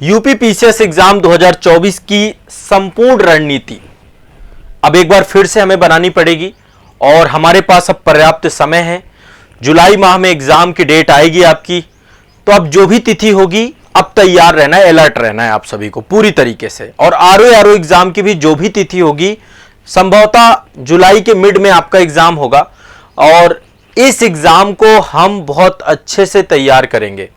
UP PCS exam 2024 की संपूर्ण रणनीति अब एक बार फिर से हमें बनानी पड़ेगी और हमारे पास अब पर्याप्त समय है। जुलाई माह में एग्जाम की डेट आएगी आपकी, तो अब जो भी तिथि होगी अब तैयार रहना है, अलर्ट रहना है आप सभी को पूरी तरीके से। और आरओ एग्जाम की भी जो भी तिथि होगी संभवतः जुलाई के मिड में आपका एग्जाम होगा और इस एग्जाम को हम बहुत अच्छे से तैयार करेंगे,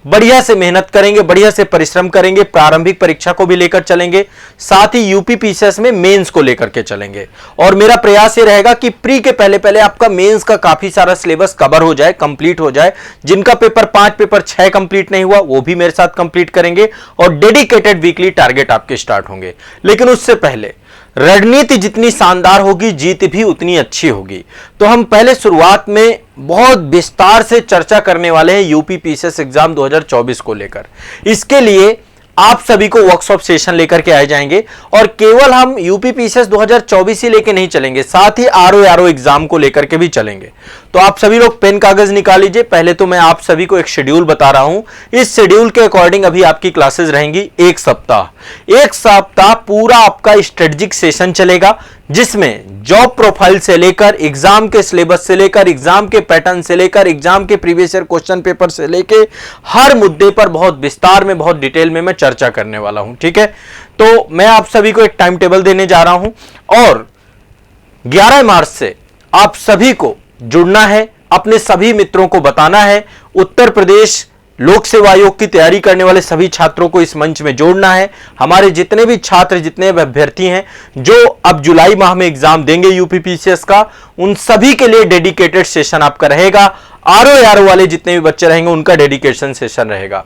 बढ़िया से मेहनत करेंगे, बढ़िया से परिश्रम करेंगे, प्रारंभिक परीक्षा को भी लेकर चलेंगे, साथ ही यूपी पीसीएस में मेंस को लेकर के चलेंगे। और मेरा प्रयास ये रहेगा कि प्री के पहले पहले आपका मेंस का काफी सारा सिलेबस कवर हो जाए, कंप्लीट हो जाए। जिनका पेपर 5 पेपर 6 कंप्लीट नहीं हुआ वो भी मेरे साथ कंप्लीट करेंगे और डेडिकेटेड वीकली टारगेट आपके स्टार्ट होंगे। लेकिन उससे पहले रणनीति जितनी शानदार होगी जीत भी उतनी अच्छी होगी। तो हम पहले शुरुआत में बहुत विस्तार से चर्चा करने वाले हैं यूपी पीसीएस एग्जाम 2024 को लेकर। इसके लिए आप सभी को वर्कशॉप सेशन लेकर के आए जाएंगे और केवल हम यूपी पीसीएस 2024 ही लेके नहीं चलेंगे, साथ ही आरओ एग्जाम को लेकर के भी चलेंगे। तो आप सभी लोग पेन कागज निकाल लीजिए। पहले तो मैं आप सभी को एक शेड्यूल बता रहा हूं। इस शेड्यूल के अकॉर्डिंग अभी आपकी क्लासेस रहेंगी एक सप्ताह पूरा आपका स्ट्रेटेजिक सेशन चलेगा, जिसमें जॉब प्रोफाइल से लेकर एग्जाम के सिलेबस से लेकर एग्जाम के पैटर्न से लेकर एग्जाम के प्रीवियस ईयर क्वेश्चन पेपर से लेकर हर मुद्दे पर बहुत विस्तार में, बहुत डिटेल में मैं चर्चा करने वाला हूं। ठीक है, तो मैं आप सभी को एक टाइम टेबल देने जा रहा हूं और 11 मार्च से आप सभी को जुड़ना है, अपने सभी मित्रों को बताना है। उत्तर प्रदेश लोक सेवा आयोग की तैयारी करने वाले सभी छात्रों को इस मंच में जोड़ना है। हमारे जितने भी छात्र, जितने भी अभ्यर्थी हैं जो अब जुलाई माह में एग्जाम देंगे यूपी पीसीएस का, उन सभी के लिए डेडिकेटेड सेशन आपका रहेगा। आरओ वाले जितने भी बच्चे रहेंगे उनका डेडिकेशन सेशन रहेगा।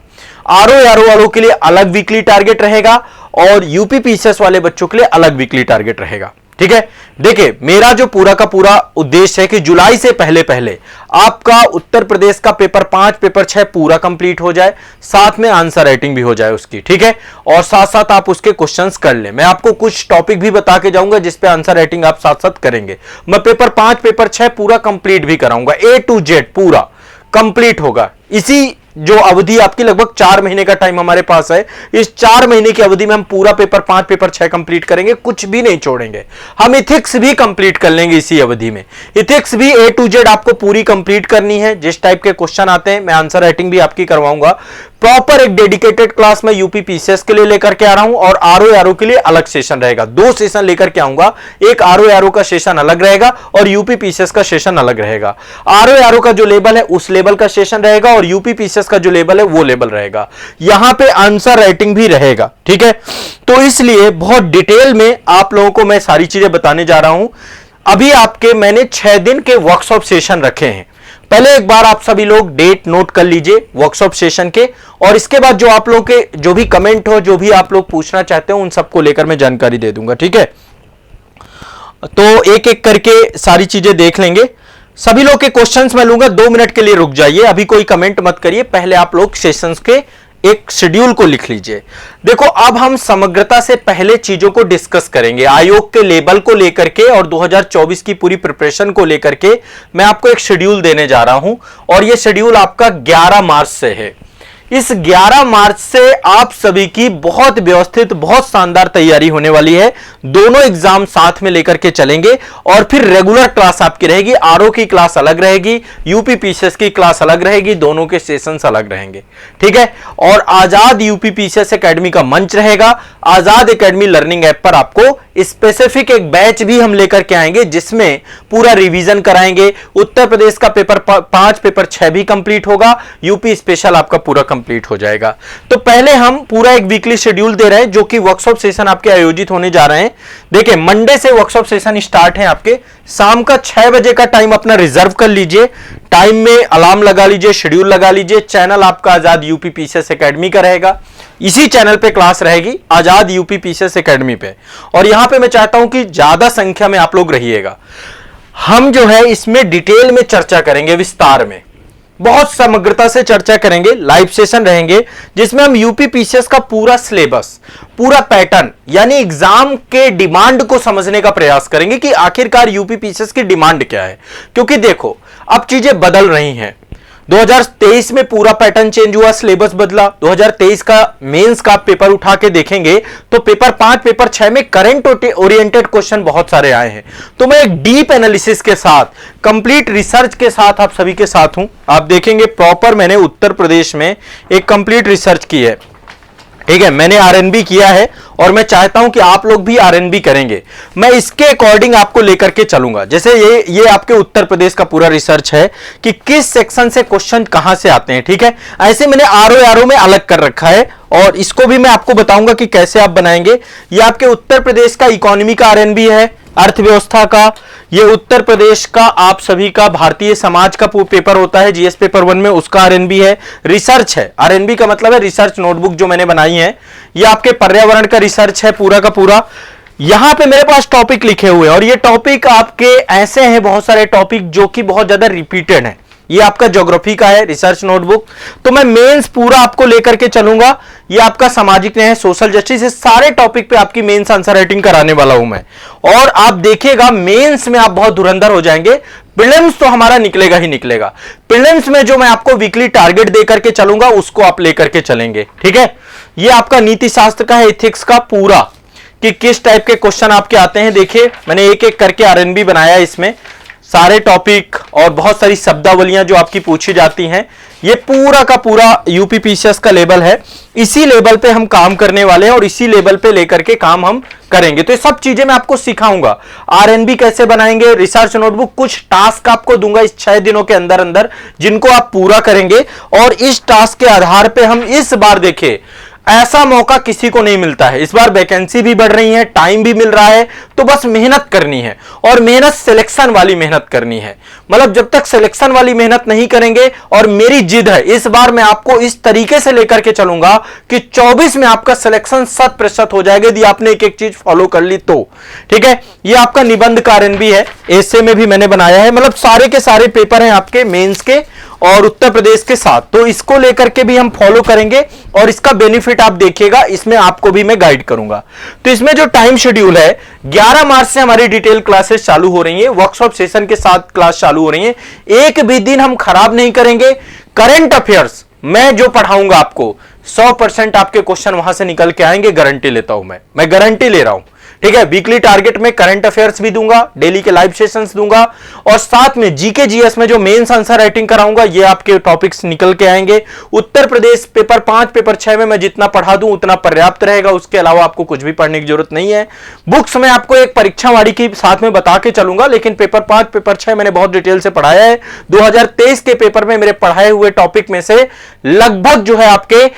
आरओ वालों के लिए अलग वीकली टारगेट रहेगा और यूपी पीसीएस वाले बच्चों के लिए अलग वीकली टारगेट रहेगा। ठीक है, देखिए मेरा जो पूरा का पूरा उद्देश्य है कि जुलाई से पहले पहले आपका उत्तर प्रदेश का पेपर 5 पेपर 6 पूरा कंप्लीट हो जाए, साथ में आंसर राइटिंग भी हो जाए उसकी। ठीक है, और साथ साथ आप उसके क्वेश्चंस कर लें। मैं आपको कुछ टॉपिक भी बता के जाऊंगा जिस पे आंसर राइटिंग आप साथ साथ करेंगे। मैं पेपर 5 पेपर 6 पूरा कंप्लीट भी कराऊंगा, A to Z पूरा कंप्लीट होगा। इसी जो अवधि आपकी लगभग 4 महीने का टाइम हमारे पास है, इस 4 महीने की अवधि में हम पूरा पेपर 5 पेपर 6 कंप्लीट करेंगे, कुछ भी नहीं छोड़ेंगे। हम इथिक्स भी कंप्लीट कर लेंगे इसी अवधि में। इथिक्स भी A to Z आपको पूरी कंप्लीट करनी है। जिस टाइप के क्वेश्चन आते हैं मैं आंसर राइटिंग भी आपकी करवाऊंगा। प्रॉपर एक डेडिकेटेड क्लास में यूपी पीसीएस के लिए लेकर के आ रहा हूं और आरओ के लिए अलग सेशन रहेगा। 2 सेशन लेकर के आऊंगा, एक आरओ का सेशन अलग रहेगा और यूपी पीसीएस का सेशन अलग रहेगा। आरओ का जो लेवल है उस लेवल का सेशन रहेगा और यूपी पीसीएस का जो लेवल है वो लेवल रहेगा। यहां पे आंसर राइटिंग भी रहेगा। ठीक है, तो इसलिए बहुत डिटेल में आप लोगों को मैं सारी चीजें बताने जा रहा हूं। अभी आपके मैंने 6 दिन के वर्कशॉप सेशन रखे हैं। पहले एक बार आप सभी लोग डेट नोट कर लीजिए वर्कशॉप सेशन के, और इसके बाद जो आप लोग के जो भी कमेंट हो, जो भी आप लोग पूछना चाहते हो, उन सबको लेकर मैं जानकारी दे दूंगा। ठीक है, तो एक एक करके सारी चीजें देख लेंगे। सभी लोग के क्वेश्चंस मैं लूंगा, 2 मिनट के लिए रुक जाइए, अभी कोई कमेंट मत करिए। पहले आप लोग सेशंस के एक शेड्यूल को लिख लीजिए। देखो अब हम समग्रता से पहले चीजों को डिस्कस करेंगे, आयोग के लेवल को लेकर के और 2024 की पूरी प्रिपरेशन को लेकर के मैं आपको एक शेड्यूल देने जा रहा हूं और यह शेड्यूल आपका 11 मार्च से है। इस 11 मार्च से आप सभी की बहुत व्यवस्थित, बहुत शानदार तैयारी होने वाली है। दोनों एग्जाम साथ में लेकर के चलेंगे और फिर रेगुलर क्लास आपकी रहेगी। आरओ की क्लास अलग रहेगी, यूपी पीसीएस की क्लास अलग रहेगी, दोनों के सेशंस अलग रहेंगे। ठीक है, और आजाद यूपी पीसीएस एकेडमी का मंच रहेगा। आजाद एकेडमी लर्निंग ऐप पर आपको स्पेसिफिक एक बैच भी हम लेकर के आएंगे जिसमें पूरा रिवीजन कराएंगे। उत्तर प्रदेश का पेपर 5 पेपर 6 भी कंप्लीट होगा, यूपी स्पेशल आपका पूरा कंप्लीट हो जाएगा। तो पहले हम पूरा एक वीकली शेड्यूल दे रहे हैं जो कि वर्कशॉप सेशन आपके आयोजित होने जा रहे हैं। देखिए मंडे से वर्कशॉप सेशन स्टार्ट है आपके। शाम का 6 बजे का टाइम अपना रिजर्व कर लीजिए, टाइम में अलार्म लगा लीजिए, शेड्यूल लगा लीजिए। चैनल आपका आजाद यूपी पीसीएस एकेडमी का रहेगा, इसी चैनल पे क्लास रहेगी आजाद यूपी पीसीएस एकेडमी पे। और यहां पे मैं चाहता हूं कि ज्यादा संख्या में आप लोग रहिएगा। हम जो है इसमें डिटेल में चर्चा करेंगे, विस्तार में बहुत समग्रता से चर्चा करेंगे। लाइव सेशन रहेंगे जिसमें हम यूपी पीसीएस का पूरा सिलेबस, पूरा पैटर्न यानी एग्जाम के डिमांड को समझने का प्रयास करेंगे कि आखिरकार यूपी पीसीएस की डिमांड क्या है। क्योंकि देखो अब चीजें बदल रही हैं, 2023 में पूरा पैटर्न चेंज हुआ, सिलेबस बदला। 2023 का मेंस का पेपर उठा के देखेंगे तो पेपर 5, पेपर 6 में करंट ओरिएंटेड क्वेश्चन बहुत सारे आए हैं। तो मैं एक डीप एनालिसिस के साथ, कंप्लीट रिसर्च के साथ आप सभी के साथ हूं। आप देखेंगे प्रॉपर मैंने उत्तर प्रदेश में एक कंप्लीट रिसर्च की है, ठीक है। मैंने आरएनबी किया है और मैं चाहता हूं कि आप लोग भी आरएनबी करेंगे। मैं इसके अकॉर्डिंग आपको लेकर के चलूंगा। जैसे ये आपके उत्तर प्रदेश का पूरा रिसर्च है कि किस सेक्शन से क्वेश्चन कहां से आते हैं, ठीक है। ऐसे मैंने आरओ में अलग कर रखा है और इसको भी मैं आपको बताऊंगा कि कैसे आप बनाएंगे। ये आपके उत्तर प्रदेश का इकोनॉमी का आरएनबी है, अर्थव्यवस्था का। ये उत्तर प्रदेश का आप सभी का भारतीय समाज का पेपर होता है जीएस पेपर 1 में, उसका आरएनबी है। रिसर्च है, आरएनबी का मतलब है रिसर्च नोटबुक जो मैंने बनाई है। ये आपके पर्यावरण का रिसर्च है पूरा का पूरा। यहां पे मेरे पास टॉपिक लिखे हुए हैं और ये टॉपिक आपके ऐसे हैं, बहुत सारे टॉपिक जो कि बहुत ज्यादा रिपीटेड है। ये आपका ज्योग्राफी का है रिसर्च नोटबुक। तो मैं मेंस पूरा आपको लेकर के चलूंगा। ये आपका सामाजिक न्याय, सोशल जस्टिस, इस सारे टॉपिक पे आपकी मेंस आंसर राइटिंग कराने वाला हूं मैं। और आप देखिएगा मेंस में आप बहुत धुरंधर हो जाएंगे। प्रीलिम्स तो हमारा निकलेगा ही निकलेगा। प्रीलिम्स में जो मैं आपको वीकली टारगेट देकर के चलूंगा उसको आप लेकर के चलेंगे, ठीक है। ये आपका नीति शास्त्र का है, एथिक्स का पूरा, कि किस टाइप के क्वेश्चन आपके आते हैं। देखिए मैंने एक एक करके आरएनबी बनाया, इसमें सारे टॉपिक और बहुत सारी शब्दावलियां जो आपकी पूछी जाती हैं। ये पूरा का पूरा यूपीपीसीएस का लेवल है। इसी लेवल पे हम काम करने वाले हैं और इसी लेवल पे लेकर के काम हम करेंगे। तो ये सब चीजें मैं आपको सिखाऊंगा। आरएनबी कैसे बनाएंगे, रिसर्च नोटबुक, कुछ टास्क आपको दूंगा इस 6 दिनों के अंदर अंदर, जिनको आप पूरा करेंगे। और इस टास्क के आधार पे हम इस बार देखें, ऐसा मौका किसी को नहीं मिलता है। इस बार वैकेंसी भी बढ़ रही है, टाइम भी मिल रहा है, तो बस मेहनत करनी है। और मेहनत सिलेक्शन वाली मेहनत करनी है। मतलब जब तक सिलेक्शन वाली मेहनत नहीं करेंगे, और मेरी जिद है इस बार मैं आपको इस तरीके से लेकर के चलूंगा कि 24 में आपका सिलेक्शन 100% हो जाएगा, यदि आपने एक एक चीज फॉलो कर ली तो, ठीक है। ये आपका निबंध का आरएनबी है, ऐसे में भी मैंने बनाया है। मतलब सारे के सारे पेपर हैं आपके मेंस के और उत्तर प्रदेश के साथ, तो इसको लेकर के भी हम फॉलो करेंगे और इसका बेनिफिट आप देखिएगा। इसमें आपको भी मैं गाइड करूंगा। तो इसमें जो टाइम शेड्यूल है, 11 मार्च से हमारी डिटेल क्लासेस चालू हो रही हैं, वर्कशॉप सेशन के साथ क्लास चालू हो रही हैं। एक भी दिन हम खराब नहीं करेंगे। करंट अफेयर्स मैं जो पढ़ाऊंगा आपको 100% आपके क्वेश्चन वहां से निकल के आएंगे, गारंटी लेता हूं मैं गारंटी ले रहा हूं, ठीक है। वीकली टारगेट में करंट अफेयर्स भी दूंगा, डेली के लाइव सेशंस दूंगा और साथ में जीके जीएस में जो मेंस आंसर राइटिंग कराऊंगा, ये आपके टॉपिक्स निकल के आएंगे। उत्तर प्रदेश पेपर 5, पेपर 6 में मैं जितना पढ़ा दूं उतना पर्याप्त रहेगा। उसके अलावा आपको कुछ भी पढ़ने की जरूरत नहीं है। बुक्स में आपको एक परीक्षा वाड़ी की साथ में बता के चलूंगा, लेकिन पेपर 5, पेपर 6 मैंने बहुत डिटेल से पढ़ाया है। 2023 के पेपर में मेरे पढ़ाए हुए टॉपिक में से लगभग जो है आपके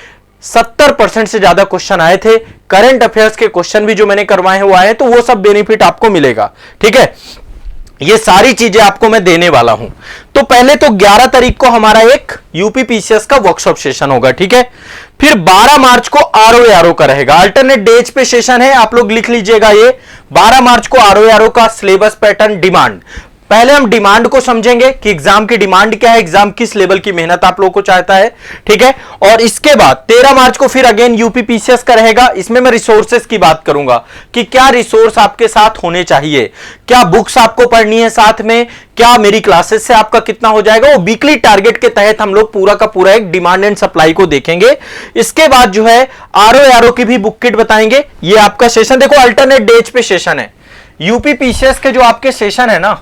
70% से ज्यादा क्वेश्चन आए थे। करंट अफेयर्स के क्वेश्चन भी जो मैंने करवाए हैं वो आए, तो वो सब बेनिफिट आपको मिलेगा, ठीक है। ये सारी चीजें आपको मैं देने वाला हूं। तो पहले तो 11 तारीख को हमारा एक यूपीपीसीएस का वर्कशॉप सेशन होगा, ठीक है। फिर 12 मार्च को आरओ का रहेगा, अल्टरनेट डेज पे सेशन है, आप लोग लिख लीजिएगा ये। 12 मार्च को आरओ का सिलेबस पैटर्न डिमांड। पहले हम डिमांड को समझेंगे कि एग्जाम की डिमांड क्या है, एग्जाम किस लेवल की मेहनत आप लोगों को चाहता है, ठीक है। और इसके बाद 13 मार्च को फिर अगेन यूपीपीसीएस का रहेगा। इसमें मैं रिसोर्सेस की बात करूंगा कि क्या रिसोर्स आपके साथ होने चाहिए, क्या बुक्स आपको पढ़नी है साथ में, क्या मेरी क्लासेस से आपका कितना हो जाएगा। वो वीकली टारगेट के तहत हम लोग पूरा का पूरा एक डिमांड एंड सप्लाई को देखेंगे। इसके बाद जो है आरओ की भी बुक किट बताएंगे। ये आपका सेशन देखो अल्टरनेट डेज पे सेशन है। यूपीपीसीएस के जो आपके सेशन है ना,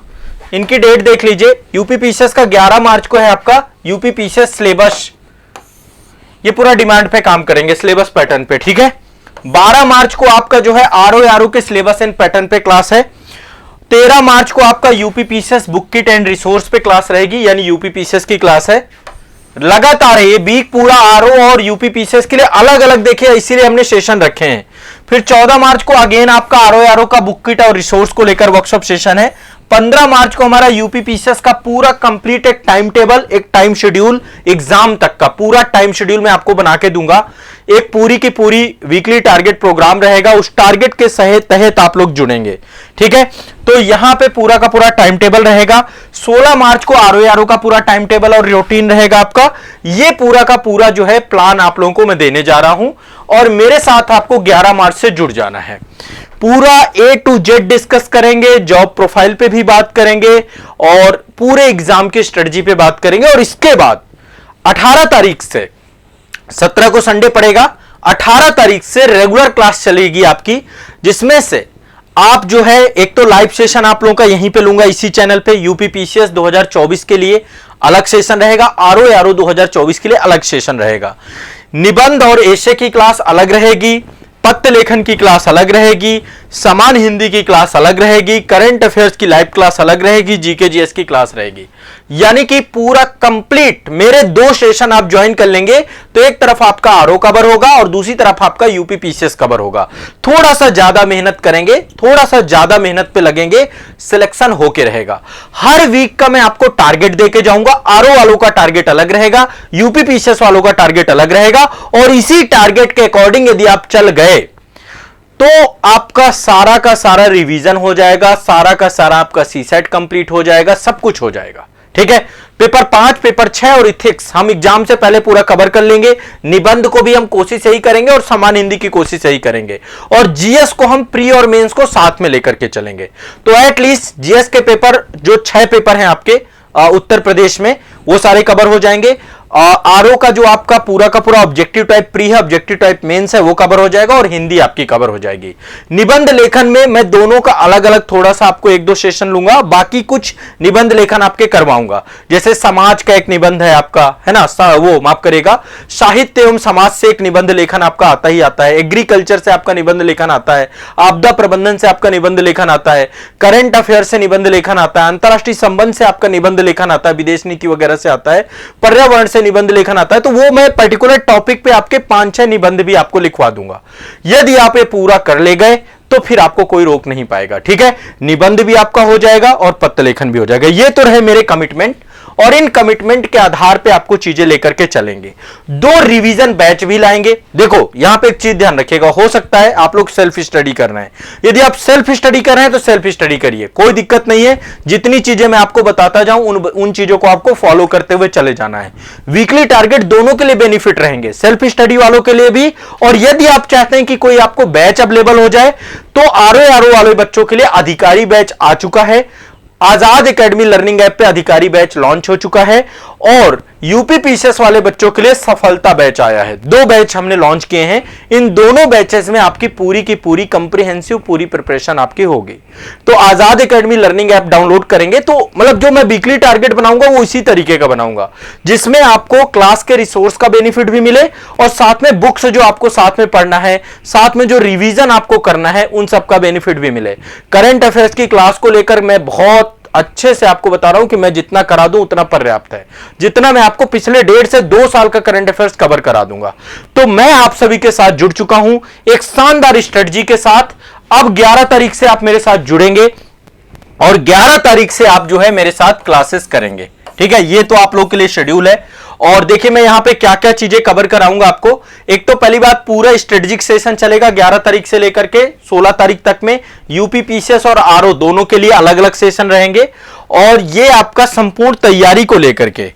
इनकी डेट देख लीजिए। यूपीपीसीएस का 11 मार्च को है आपका यूपीपीसीएस सिलेबस, ये पूरा डिमांड पे काम करेंगे सिलेबस पैटर्न पे, ठीक है। 12 मार्च को आपका जो है आरओ के सिलेबस एंड पैटर्न पे क्लास है। 13 मार्च को आपका UPPCS book kit and resource पे क्लास रहेगी, यानी यूपीपीसीएस की क्लास है। लगातार ये वीक पूरा आरओ और यूपीपीसीएस के लिए अलग अलग देखिए, इसीलिए हमने सेशन रखे हैं। फिर 14 मार्च को अगेन आपका आरओ का बुक किट और रिसोर्स को लेकर वर्कशॉप सेशन है। 15 मार्च को हमारा यूपीपीसीएस का पूरा कंप्लीट एक टाइम टेबल, एक टाइम शेड्यूल, एग्जाम तक का पूरा टाइम शेड्यूल मैं आपको बना के दूंगा। एक पूरी की पूरी वीकली टारगेट प्रोग्राम रहेगा, उस टारगेट के तहत आप लोग जुड़ेंगे, ठीक है। तो यहां पे पूरा का पूरा टाइम टेबल रहेगा। 16 मार्च को आरओ का पूरा टाइम टेबल और रूटीन रहेगा आपका। ये पूरा का पूरा जो है प्लान आप लोगों को मैं देने जा रहा हूं और मेरे साथ आपको 11 मार्च से जुड़ जाना है। पूरा A to Z डिस्कस करेंगे, जॉब प्रोफाइल पे भी बात करेंगे और पूरे एग्जाम की स्ट्रेटजी पे बात करेंगे। और इसके बाद 18 तारीख से, 17 को संडे पड़ेगा, 18 तारीख से रेगुलर क्लास चलेगी आपकी, जिसमें से आप जो है एक तो लाइव सेशन आप लोगों का यहीं पे लूंगा इसी चैनल पे, यूपी पीसीएस 2024 के लिए अलग सेशन रहेगा, आरओ 2024 के लिए अलग सेशन रहेगा, निबंध और एशे की क्लास अलग रहेगी, पत्र लेखन की क्लास अलग रहेगी, समान हिंदी की क्लास अलग रहेगी, करंट अफेयर्स की लाइव क्लास अलग रहेगी, जीके जीएस की क्लास रहेगी। यानी कि पूरा कंप्लीट मेरे 2 सेशन आप ज्वाइन कर लेंगे तो एक तरफ आपका आरओ कवर होगा और दूसरी तरफ आपका यूपी पीसीएस कवर होगा। थोड़ा सा ज्यादा मेहनत करेंगे, थोड़ा सा ज्यादा मेहनत पे लगेंगे, सिलेक्शन होके रहेगा। हर वीक का मैं आपको टारगेट देके जाऊंगा, आरओ वालों का टारगेट अलग रहेगा, यूपी पीसीएस वालों का टारगेट अलग रहेगा, और इसी टारगेट के अकॉर्डिंग यदि आप चल गए तो आपका सारा का सारा रिवीजन हो जाएगा, सारा का सारा आपका सीसेट कंप्लीट हो जाएगा, सब कुछ हो जाएगा। ठीक है, पेपर 5, पेपर 6 और इथिक्स हम एग्जाम से पहले पूरा कवर कर लेंगे, निबंध को भी हम कोशिश यही करेंगे और समान हिंदी की कोशिश यही करेंगे, और जीएस को हम प्री और मेंस को साथ में लेकर के चलेंगे। तो एटलीस्ट जीएस के पेपर जो 6 पेपर हैं आपके उत्तर प्रदेश में वो सारे कवर हो जाएंगे। आरओ का जो आपका पूरा का पूरा ऑब्जेक्टिव टाइप प्री है, ऑब्जेक्टिव टाइप मेंस है, वो कवर हो जाएगा और हिंदी आपकी कवर हो जाएगी। निबंध लेखन में मैं दोनों का अलग अलग थोड़ा सा आपको 1-2 सेशन लूंगा, बाकी कुछ निबंध लेखन आपके करवाऊंगा। जैसे समाज का एक निबंध है आपका, है ना, वो माफ करेगा, साहित्य एवं समाज से एक निबंध लेखन आपका आता ही आता है, एग्रीकल्चर से आपका निबंध लेखन आता है, आपदा प्रबंधन से आपका निबंध लेखन आता है, करंट अफेयर से निबंध लेखन आता है, अंतरराष्ट्रीय संबंध से आपका निबंध लेखन आता है, विदेश नीति वगैरह से आता है, पर्यावरण से निबंध लेखन आता है। तो वो मैं पर्टिकुलर टॉपिक पे आपके 5-6 निबंध भी आपको लिखवा दूंगा। यदि आप ये पूरा कर ले गए तो फिर आपको कोई रोक नहीं पाएगा। ठीक है, निबंध भी आपका हो जाएगा और पत्र लेखन भी हो जाएगा। ये तो रहे मेरे कमिटमेंट, और इन कमिटमेंट के आधार पे आपको चीजें लेकर के चलेंगे। 2 रिवीजन बैच भी लाएंगे। देखो यहां पे एक चीज ध्यान रखिएगा, हो सकता है आप लोग सेल्फ स्टडी कर रहे हैं, यदि आप सेल्फ स्टडी कर रहे हैं तो सेल्फ स्टडी करिए, कोई दिक्कत नहीं है। जितनी चीजें मैं आपको बताता जाऊं उन चीजों को आपको फॉलो करते हुए चले जाना है। वीकली टारगेट दोनों के लिए बेनिफिट रहेंगे, सेल्फ स्टडी वालों के लिए भी, और यदि आप चाहते हैं कि कोई आपको बैच अवेलेबल हो जाए तो आरओ वाले बच्चों के लिए अधिकारी बैच आ चुका है। आजाद एकेडमी लर्निंग ऐप पे अधिकारी बैच लॉन्च हो चुका है, और यूपी पीसीएस वाले बच्चों के लिए सफलता बैच आया है। 2 बैच हमने लॉन्च किए हैं। इन दोनों बैचेस में आपकी पूरी की पूरी कंप्रिहेंसिव पूरी प्रिपरेशन आपकी होगी। तो आजाद एकेडमी लर्निंग ऐप डाउनलोड करेंगे तो मतलब जो मैं वीकली टारगेट बनाऊंगा वो इसी तरीके का बनाऊंगा, जिसमें आपको क्लास के रिसोर्स का बेनिफिट भी मिले और साथ में बुक्स जो आपको साथ में पढ़ना है, साथ में जो रिवीजन आपको करना है, उन सब का बेनिफिट भी मिले। करंट अफेयर्स की क्लास को लेकर मैं बहुत अच्छे से आपको बता रहा हूं कि मैं जितना करा दूं उतना पर्याप्त है, जितना मैं आपको पिछले 1.5 से 2 साल का करंट अफेयर्स कवर करा दूंगा। तो मैं आप सभी के साथ जुड़ चुका हूं एक शानदार स्ट्रेटजी के साथ। अब 11 तारीख से आप मेरे साथ जुड़ेंगे और 11 तारीख से आप जो है मेरे साथ क्लासेस करेंगे। ठीक है, ये तो आप लोग के लिए शेड्यूल है। और देखिए मैं यहां पे क्या क्या चीजें कवर कराऊंगा आपको। एक तो पहली बात, पूरा स्ट्रेटेजिक सेशन चलेगा 11 तारीख से लेकर के 16 तारीख तक में। यूपी पीसीएस और आरओ दोनों के लिए अलग अलग सेशन रहेंगे, और ये आपका संपूर्ण तैयारी को लेकर के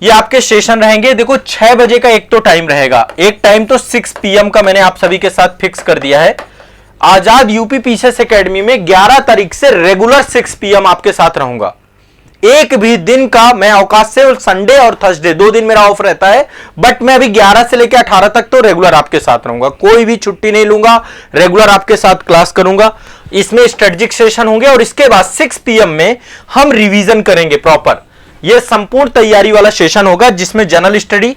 ये आपके सेशन रहेंगे। देखो 6 बजे का एक तो टाइम रहेगा, एक टाइम तो 6 PM का मैंने आप सभी के साथ फिक्स कर दिया है। आजाद यूपी पीसीएस एकेडमी में 11 तारीख से रेगुलर 6 PM आपके साथ रहूंगा। एक भी दिन का मैं अवकाश से, संडे और थर्सडे 2 दिन मेरा ऑफ रहता है, बट मैं अभी 11 से लेकर 18 तक तो रेगुलर आपके साथ रहूंगा, कोई भी छुट्टी नहीं लूंगा, रेगुलर आपके साथ क्लास करूंगा। इसमें स्ट्रेटेजिक सेशन होंगे और इसके बाद 6 PM में हम रिवीजन करेंगे प्रॉपर। यह संपूर्ण तैयारी वाला सेशन होगा जिसमें general study,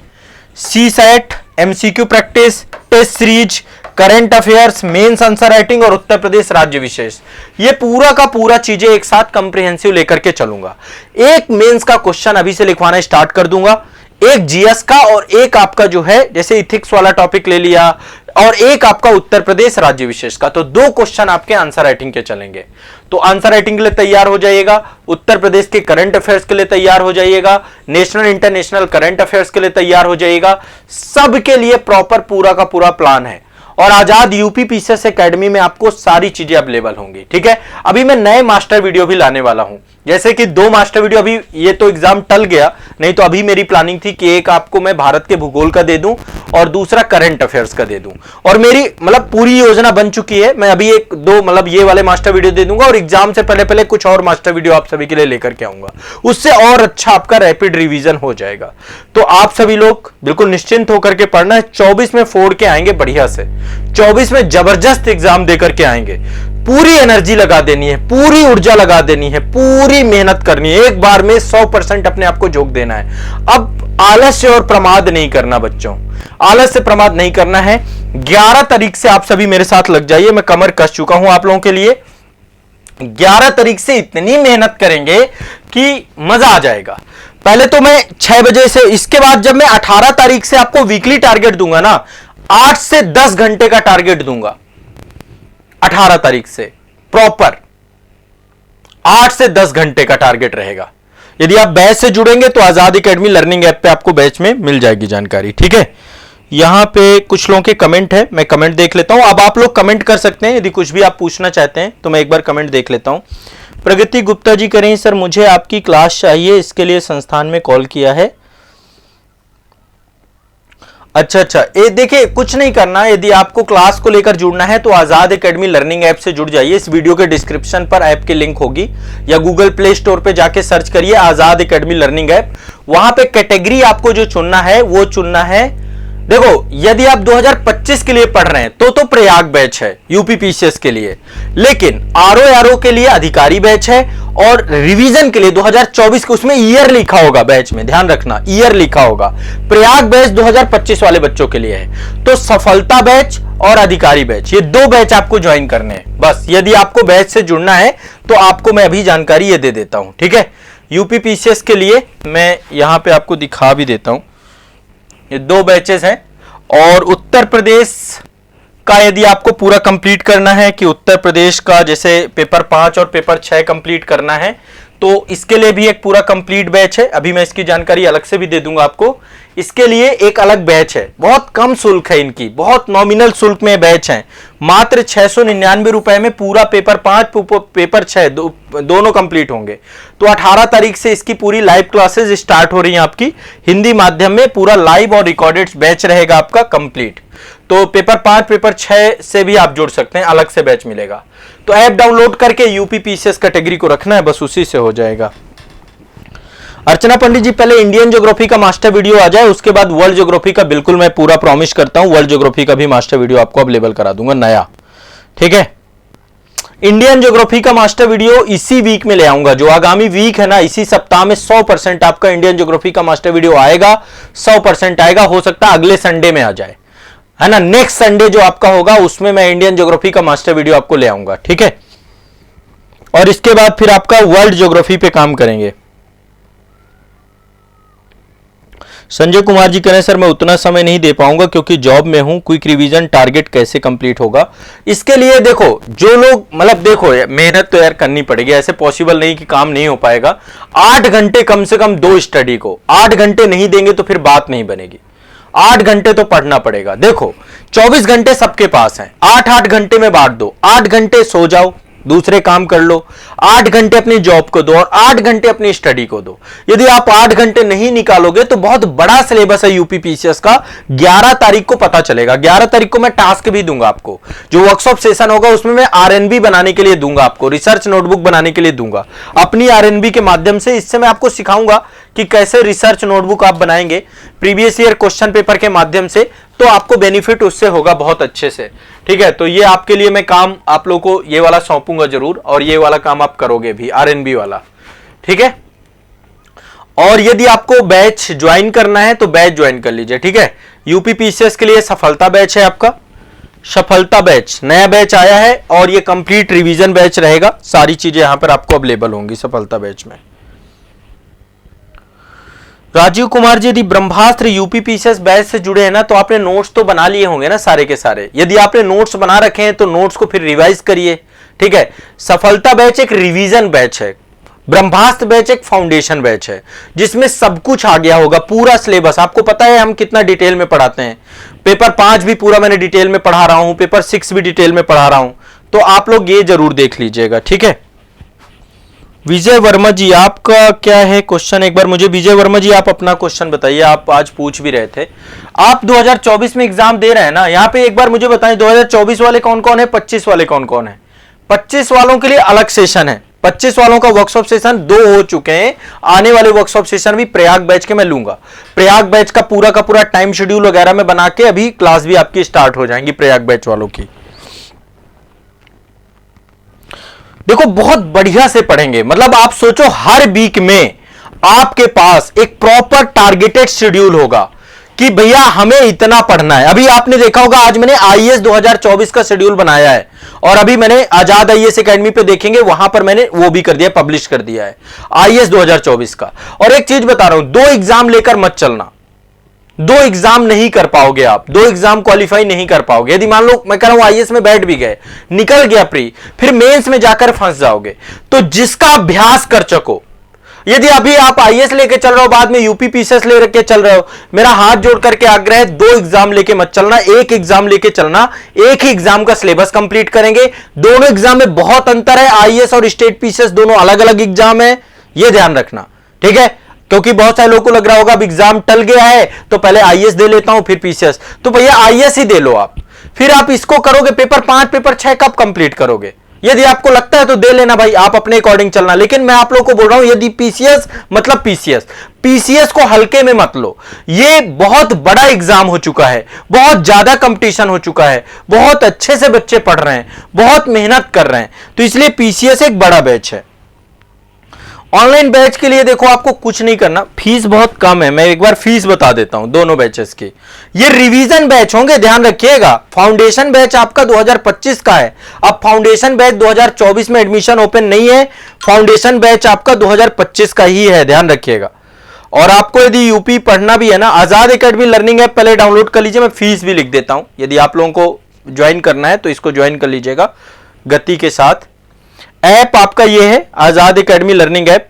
CSAT, MCQ practice, test series, current affairs, mains answer writing और उत्तर प्रदेश राज्य विशेष, ये पूरा का पूरा चीजें एक साथ कंप्रिहेंसिव लेकर के चलूंगा। एक मेंस का क्वेश्चन अभी से लिखवाना स्टार्ट कर दूंगा, एक जीएस का और एक आपका जो है जैसे इथिक्स वाला टॉपिक ले लिया, और एक आपका उत्तर प्रदेश राज्य विशेष का। तो 2 क्वेश्चन आपके आंसर राइटिंग के चलेंगे। तो आंसर राइटिंग के लिए तैयार हो जाइएगा, उत्तर प्रदेश के करंट अफेयर्स के लिए तैयार हो जाइएगा, नेशनल इंटरनेशनल करंट अफेयर्स के लिए तैयार हो जाइएगा। सबके लिए प्रॉपर पूरा का पूरा प्लान है, और आजाद यूपी पीसीएस एकेडमी में आपको सारी चीजें अवेलेबल होंगी। ठीक है, अभी मैं नए मास्टर वीडियो भी लाने वाला हूं, जैसे कि 2 मास्टर वीडियो अभी, ये तो एग्जाम टल गया, नहीं तो अभी मेरी प्लानिंग थी कि एक आपको मैं भारत के भूगोल का दे दूं और दूसरा करंट अफेयर्स का दे दूं, और मेरी मतलब पूरी योजना बन चुकी है। मैं अभी 1-2 मतलब ये वाले मास्टर वीडियो दे दूंगा और एग्जाम से पहले पहले कुछ और मास्टर वीडियो आप सभी के लिए लेकर के आऊंगा, उससे और अच्छा आपका रैपिड रिवीजन हो जाएगा। तो आप सभी लोग बिल्कुल निश्चिंत होकर के पढ़ना है। 24 में फोड़ के आएंगे बढ़िया से, 24 में जबरदस्त एग्जाम देकर के आएंगे। पूरी एनर्जी लगा देनी है, पूरी ऊर्जा लगा देनी है, पूरी मेहनत करनी है, एक बार में 100% अपने आप को झोंक देना है। अब आलस्य और प्रमाद नहीं करना बच्चों, आलस्य प्रमाद नहीं करना है। 11 तारीख से आप सभी मेरे साथ लग जाइए, मैं कमर कस चुका हूं आप लोगों के लिए। 11 तारीख से इतनी मेहनत करेंगे कि मजा आ जाएगा। पहले तो मैं 6 बजे से, इसके बाद जब मैं 18 तारीख से आपको वीकली टारगेट दूंगा ना, 8 से 10 घंटे का टारगेट दूंगा। 18 तारीख से प्रॉपर 8 से 10 घंटे का टारगेट रहेगा। यदि आप बैच से जुड़ेंगे तो आजाद एकेडमी लर्निंग ऐप पे आपको बैच में मिल जाएगी जानकारी, ठीक है। यहां पे कुछ लोगों के कमेंट है, मैं कमेंट देख लेता हूं। अब आप लोग कमेंट कर सकते हैं, यदि कुछ भी आप पूछना चाहते हैं तो मैं एक बार कमेंट देख लेता हूं। प्रगति गुप्ता जी करें, सर मुझे आपकी क्लास चाहिए, इसके लिए संस्थान में कॉल किया है। अच्छा, ये देखिए कुछ नहीं करना, यदि आपको क्लास को लेकर जुड़ना है तो आजाद एकेडमी लर्निंग ऐप से जुड़ जाइए। इस वीडियो के डिस्क्रिप्शन पर ऐप की लिंक होगी, या गूगल प्ले स्टोर पे जाके सर्च करिए आजाद एकेडमी लर्निंग ऐप। वहां पे कैटेगरी आपको जो चुनना है वो चुनना है, देखो यदि आप 2025 के लिए पढ़ रहे हैं तो प्रयाग बैच है यूपीपीसीएस के लिए, लेकिन आरओ के लिए अधिकारी बैच है, और रिवीजन के लिए 2024 के उसमें ईयर लिखा होगा बैच में, ध्यान रखना ईयर लिखा होगा। प्रयाग बैच 2025 वाले बच्चों के लिए है। तो सफलता बैच और अधिकारी बैच, ये 2 बैच आपको ज्वाइन करने हैं बस। यदि आपको बैच से जुड़ना है तो आपको मैं अभी जानकारी ये दे देता हूं, ठीक है। यूपीपीसीएस के लिए मैं यहां पे आपको दिखा भी देता हूं, ये 2 बैचेस हैं। और उत्तर प्रदेश का यदि आपको पूरा कंप्लीट करना है, कि उत्तर प्रदेश का जैसे पेपर 5 और पेपर 6 कंप्लीट करना है, तो इसके लिए भी एक पूरा कंप्लीट बैच है। अभी मैं इसकी जानकारी अलग से भी दे दूंगा आपको। इसके लिए एक अलग बैच है, बहुत कम शुल्क है इनकी, बहुत नॉमिनल शुल्क में बैच है। मात्र 699 रुपए में पूरा पेपर 5 पेपर 6 दोनों कंप्लीट होंगे। तो 18 तारीख से इसकी पूरी लाइव क्लासेस स्टार्ट हो रही हैं आपकी, हिंदी माध्यम में पूरा लाइव और रिकॉर्डेड बैच रहेगा आपका कंप्लीट। तो पेपर 5 पेपर 6 से भी आप जुड़ सकते हैं, अलग से बैच मिलेगा। तो ऐप डाउनलोड करके यूपीपीसीएस कैटेगरी को रखना है, बस उसी से हो जाएगा। अर्चना पंडित जी, पहले इंडियन ज्योग्राफी का मास्टर वीडियो आ जाए, उसके बाद वर्ल्ड ज्योग्राफी का बिल्कुल मैं पूरा प्रॉमिस करता हूं, वर्ल्ड ज्योग्राफी का भी मास्टर वीडियो आपको अवेलेबल करा दूंगा नया, ठीक है। इंडियन ज्योग्राफी का मास्टर वीडियो इसी वीक में ले आऊंगा, जो आगामी वीक है ना, इसी सप्ताह में 100% आपका इंडियन ज्योग्राफी का मास्टर वीडियो आएगा, 100% आएगा। हो सकता है अगले संडे में आ जाए, है ना। नेक्स्ट संडे जो आपका होगा उसमें मैं इंडियन ज्योग्राफी का मास्टर वीडियो आपको ले आऊंगा, ठीक है। और इसके बाद फिर आपका वर्ल्ड ज्योग्राफी पे काम करेंगे। संजय कुमार जी कह रहे हैं, सर मैं उतना समय नहीं दे पाऊंगा क्योंकि जॉब में हूं, क्विक रिवीजन टारगेट कैसे कंप्लीट होगा। इसके लिए देखो, जो लोग मतलब देखो, मेहनत तो यार करनी पड़ेगी, ऐसे पॉसिबल नहीं कि काम नहीं हो पाएगा। 8 घंटे कम से कम दो स्टडी को, 8 घंटे नहीं देंगे तो फिर बात नहीं बनेगी। 8 घंटे तो पढ़ना पड़ेगा। देखो 24 घंटे सबके पास हैं, 8-8 घंटे में बांट दो। 8 घंटे सो जाओ, दूसरे काम कर लो, 8 घंटे अपनी जॉब को दो और 8 घंटे अपनी स्टडी को दो। यदि आप 8 घंटे नहीं निकालोगे तो बहुत बड़ा सिलेबस है यूपीपीसीएस का, 11 तारीख को पता चलेगा। 11 तारीख को मैं टास्क भी दूंगा आपको, जो वर्कशॉप सेशन होगा उसमें मैं आरएनबी बनाने के लिए दूंगा आपको, रिसर्च नोटबुक बनाने के लिए दूंगा अपनी आरएनबी के माध्यम से। इससे मैं आपको सिखाऊंगा कि कैसे रिसर्च नोटबुक आप बनाएंगे प्रीवियस ईयर क्वेश्चन पेपर के माध्यम से, तो आपको बेनिफिट उससे होगा बहुत अच्छे से, ठीक है। तो ये आपके लिए मैं काम आप लोगों को ये वाला सौंपूंगा जरूर, और ये वाला काम आप करोगे भी, आरएनबी वाला, ठीक है। और यदि आपको बैच ज्वाइन करना है तो बैच ज्वाइन कर लीजिए, ठीक है। यूपीपीसीएस के लिए सफलता बैच है आपका, सफलता बैच नया बैच आया है, और ये कंप्लीट रिवीजन बैच रहेगा। सारी चीजें यहां पर आपको अवेलेबल होंगी सफलता बैच में। राजीव कुमार जी, यदि ब्रह्मास्त्र यूपीपीसीएस बैच से जुड़े हैं ना, तो आपने नोट्स तो बना लिए होंगे ना सारे के सारे। यदि आपने नोट्स बना रखे हैं तो नोट्स को फिर रिवाइज करिए, ठीक है। सफलता बैच एक रिवीजन बैच है, ब्रह्मास्त्र बैच एक फाउंडेशन बैच है, जिसमें सब कुछ आ गया होगा, पूरा सिलेबस। आपको पता है हम कितना डिटेल में पढ़ाते हैं, पेपर 5 भी पूरा मैंने डिटेल में पढ़ा रहा हूं, पेपर 6 भी डिटेल में पढ़ा रहा हूं, तो आप लोग ये जरूर देख लीजिएगा, ठीक है। विजय वर्मा जी, आपका क्या है क्वेश्चन? एक बार मुझे विजय वर्मा जी आप अपना क्वेश्चन बताइए। आप आज पूछ भी रहे थे, आप 2024 में एग्जाम दे रहे हैं ना, यहां पे एक बार मुझे बताएं 2024 वाले कौन कौन है, 25 वाले कौन कौन है? 25 वालों के लिए अलग सेशन है, 25 वालों का वर्कशॉप सेशन 2 हो चुके हैं। आने वाले वर्कशॉप सेशन भी प्रयाग बैच के मैं लूंगा। प्रयाग बैच का पूरा टाइम शेड्यूल वगैरह में बना के अभी क्लास भी आपकी स्टार्ट हो जाएंगी प्रयाग बैच वालों की। देखो बहुत बढ़िया से पढ़ेंगे, मतलब आप सोचो हर वीक में आपके पास एक प्रॉपर टारगेटेड शेड्यूल होगा कि भैया हमें इतना पढ़ना है। अभी आपने देखा होगा आज मैंने आईएएस 2024 का शेड्यूल बनाया है, और अभी मैंने आजाद आईएएस एकेडमी पे देखेंगे वहां पर मैंने वो भी कर दिया, पब्लिश कर दिया है आईएएस 2024 का। और एक चीज बता रहा हूं, 2 एग्जाम लेकर मत चलना, 2 एग्जाम नहीं कर पाओगे आप, 2 एग्जाम क्वालिफाई नहीं कर पाओगे। यदि मान लो मैं कह रहा हूं आईएएस में बैठ भी गए, निकल गया प्री, फिर मेंस में जाकर फंस जाओगे। तो जिसका अभ्यास कर सको, यदि अभी आप आईएएस लेके चल रहे हो, बाद में यूपी पीसीएस लेके चल रहे हो, मेरा हाथ जोड़ करके आग्रह है 2 एग्जाम लेके मत चलना, 1 एग्जाम लेके चलना। एक ही एग्जाम का सिलेबस कंप्लीट करेंगे। दोनों एग्जाम में बहुत अंतर है, आईएएस और स्टेट पीसीएस दोनों अलग अलग एग्जाम है, यह ध्यान रखना, ठीक है? क्योंकि बहुत सारे लोगों को लग रहा होगा अब एग्जाम टल गया है तो पहले आईएएस दे लेता हूं फिर पीसीएस, तो भैया आईएएस ही दे लो आप। फिर आप इसको करोगे, पेपर 5 पेपर 6 कब कंप्लीट करोगे? यदि आपको लगता है तो दे लेना भाई, आप अपने अकॉर्डिंग चलना। लेकिन मैं आप लोगों को बोल रहा हूं यदि पीसीएस मतलब पीसीएस को हल्के में मत लो। ये बहुत बड़ा एग्जाम हो चुका है, बहुत ज्यादा कंपटीशन हो चुका है, बहुत अच्छे से बच्चे पढ़ रहे हैं, बहुत मेहनत कर रहे हैं, तो इसलिए पीसीएस एक बड़ा बैच है। ऑनलाइन बैच के लिए देखो आपको कुछ नहीं करना, फीस बहुत कम है। मैं एक बार फीस बता देता हूं दोनों बैचेस की। ये रिवीजन बैच होंगे, ध्यान रखिएगा। फाउंडेशन बैच आपका 2025 का है, अब फाउंडेशन बैच 2024 में एडमिशन ओपन नहीं है, फाउंडेशन बैच आपका 2025 का ही है, ध्यान रखिएगा। और आपको यदि यूपी पढ़ना भी है ना, आजाद एकेडमी लर्निंग ऐप पहले डाउनलोड कर लीजिए, मैं फीस भी लिख देता हूं। यदि आप लोगों को ज्वाइन करना है तो इसको ज्वाइन कर लीजिएगा गति के साथ। ऐप आपका ये है आजाद एकेडमी लर्निंग ऐप।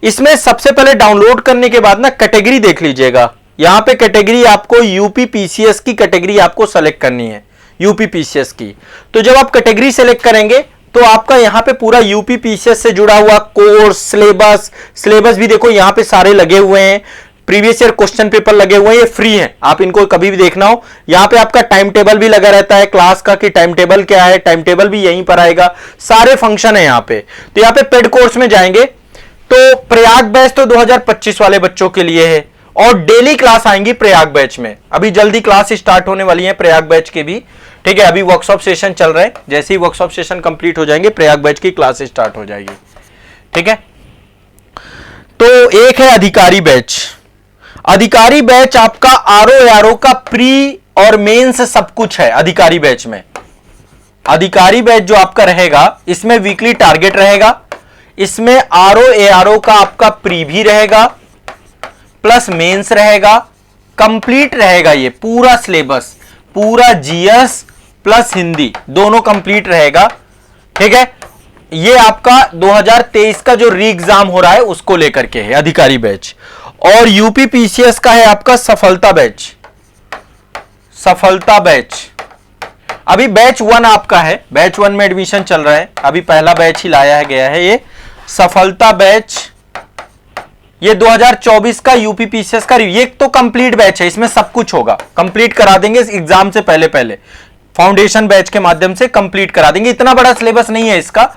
इसमें सबसे पहले डाउनलोड करने के बाद ना कैटेगरी देख लीजिएगा, यहां पे कैटेगरी आपको यूपी पीसीएस की कैटेगरी आपको सेलेक्ट करनी है, यूपी पीसीएस की। तो जब आप कैटेगरी सेलेक्ट करेंगे तो आपका यहां पे पूरा यूपी पीसीएस से जुड़ा हुआ कोर्स, सिलेबस भी देखो यहां पे सारे लगे हुए हैं, प्रीवियस ईयर क्वेश्चन पेपर लगे हुए हैं, ये फ्री हैं, आप इनको कभी भी देखना हो। यहां पे आपका टाइम टेबल भी लगा रहता है क्लास का, कि टाइम टेबल क्या है, टाइम टेबल भी यहीं पर आएगा, सारे फंक्शन है यहां पे। तो यहां पे पेड कोर्स में जाएंगे तो प्रयाग बैच तो 2025 वाले बच्चों के लिए है, और डेली क्लास आएंगी प्रयाग बैच में। अभी जल्दी क्लास स्टार्ट होने वाली है प्रयाग बैच के भी, ठीक है? अभी वर्कशॉप सेशन चल रहे हैं, जैसे ही वर्कशॉप सेशन कंप्लीट हो जाएंगे प्रयाग बैच की क्लास स्टार्ट हो जाएगी, ठीक है? तो एक है अधिकारी बैच। अधिकारी बैच आपका आरओ का प्री और मेंस सब कुछ है अधिकारी बैच में। अधिकारी बैच जो आपका रहेगा इसमें वीकली टारगेट रहेगा, इसमें आरओ का आपका प्री भी रहेगा प्लस मेंस रहेगा, कंप्लीट रहेगा ये पूरा सिलेबस, पूरा जीएस प्लस हिंदी दोनों कंप्लीट रहेगा, ठीक है? ये आपका 2023 का जो री एग्जाम हो रहा है उसको लेकर के है अधिकारी बैच। और यूपी पीसीएस का है आपका सफलता बैच। सफलता बैच अभी बैच 1 आपका है, बैच 1 में एडमिशन चल रहा है, अभी पहला बैच ही लाया गया है ये सफलता बैच। ये 2024 का यूपी पीसीएस का ये तो कंप्लीट बैच है, इसमें सब कुछ होगा, कंप्लीट करा देंगे एग्जाम से पहले पहले, फाउंडेशन बैच के माध्यम से कंप्लीट करा देंगे। इतना बड़ा सिलेबस नहीं है इसका।